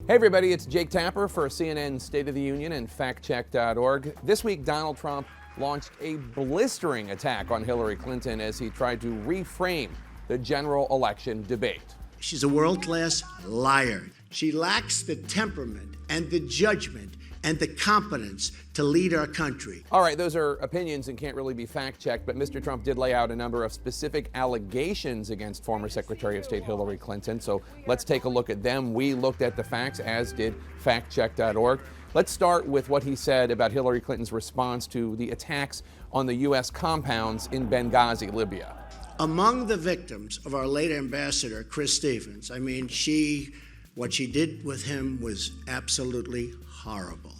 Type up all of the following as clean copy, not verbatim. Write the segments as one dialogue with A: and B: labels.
A: Hey everybody, it's Jake Tapper for CNN State of the Union and factcheck.org. This week, Donald Trump launched a blistering attack on Hillary Clinton as he tried to reframe the general election debate.
B: She's a world-class liar. She lacks the temperament and the judgment and the competence to lead our country.
A: All right, those are opinions and can't really be fact-checked, but Mr. Trump did lay out a number of specific allegations against former Secretary of State Hillary Clinton, so let's take a look at them. We looked at the facts, as did factcheck.org. Let's start with what he said about Hillary Clinton's response to the attacks on the U.S. compounds in Benghazi, Libya.
B: Among the victims of our late ambassador, Chris Stevens, what she did with him was absolutely horrible.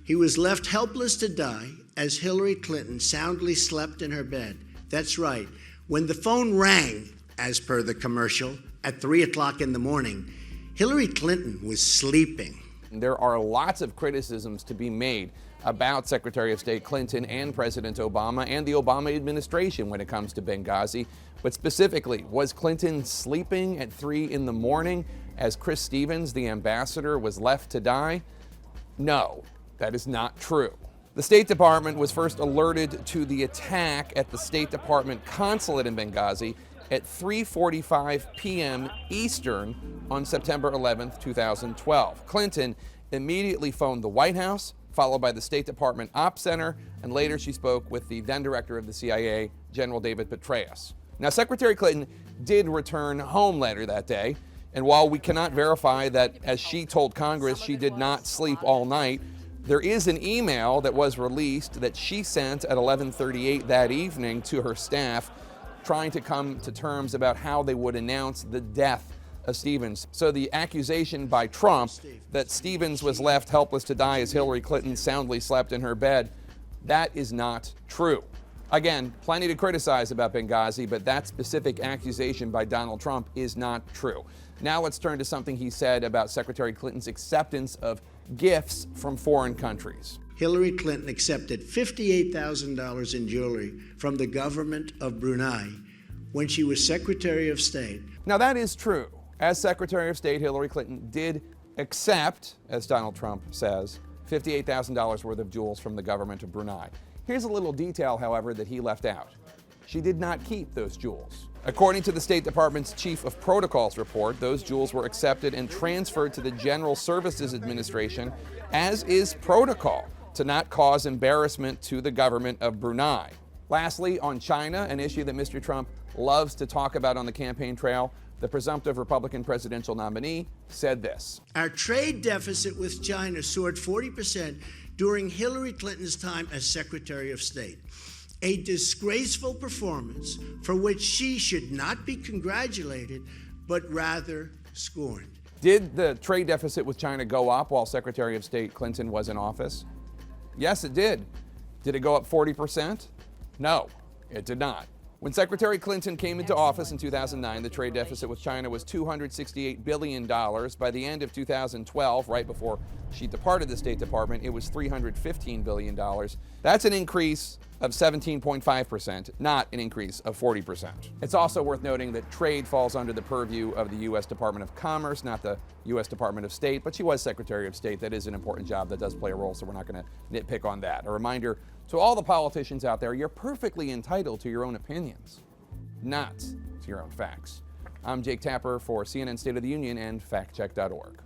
B: He was left helpless to die as Hillary Clinton soundly slept in her bed. That's right. When the phone rang, as per the commercial, at 3 o'clock in the morning, Hillary Clinton was sleeping.
A: There are lots of criticisms to be made about Secretary of State Clinton and President Obama and the Obama administration when it comes to Benghazi. But specifically, was Clinton sleeping at 3 in the morning as Chris Stevens, the ambassador, was left to die? No, that is not true. The State Department was first alerted to the attack at the State Department consulate in Benghazi at 3:45 p.m. Eastern on September 11th, 2012. Clinton immediately phoned the White House, followed by the State Department Ops Center, and later she spoke with the then director of the CIA, General David Petraeus. Now, Secretary Clinton did return home later that day, and while we cannot verify that, as she told Congress, she did not sleep all night, there is an email that was released that she sent at 11:38 that evening to her staff, trying to come to terms about how they would announce the death of Stevens. So the accusation by Trump that Stevens was left helpless to die as Hillary Clinton soundly slept in her bed, that is not true. Again, plenty to criticize about Benghazi, but that specific accusation by Donald Trump is not true. Now let's turn to something he said about Secretary Clinton's acceptance of gifts from foreign countries.
B: Hillary Clinton accepted $58,000 in jewelry from the government of Brunei when she was Secretary of State.
A: Now that is true. As Secretary of State, Hillary Clinton did accept, as Donald Trump says, $58,000 worth of jewels from the government of Brunei. Here's a little detail, however, that he left out. She did not keep those jewels. According to the State Department's Chief of Protocols report, those jewels were accepted and transferred to the General Services Administration, as is protocol, to not cause embarrassment to the government of Brunei. Lastly, on China, an issue that Mr. Trump loves to talk about on the campaign trail, the presumptive Republican presidential nominee said this.
B: Our trade deficit with China soared 40% during Hillary Clinton's time as Secretary of State. A disgraceful performance for which she should not be congratulated, but rather scorned.
A: Did the trade deficit with China go up while Secretary of State Clinton was in office? Yes, it did. Did it go up 40%? No, it did not. When Secretary Clinton came into office in 2009, the trade deficit with China was $268 billion. By the end of 2012, right before she departed the State Department, it was $315 billion. That's an increase of 17.5%, not an increase of 40%. It's also worth noting that trade falls under the purview of the U.S. Department of Commerce, not the U.S. Department of State, but she was Secretary of State. That is an important job that does play a role, so we're not going to nitpick on that. A reminder to all the politicians out there, you're perfectly entitled to your own opinions, not to your own facts. I'm Jake Tapper for CNN State of the Union and factcheck.org.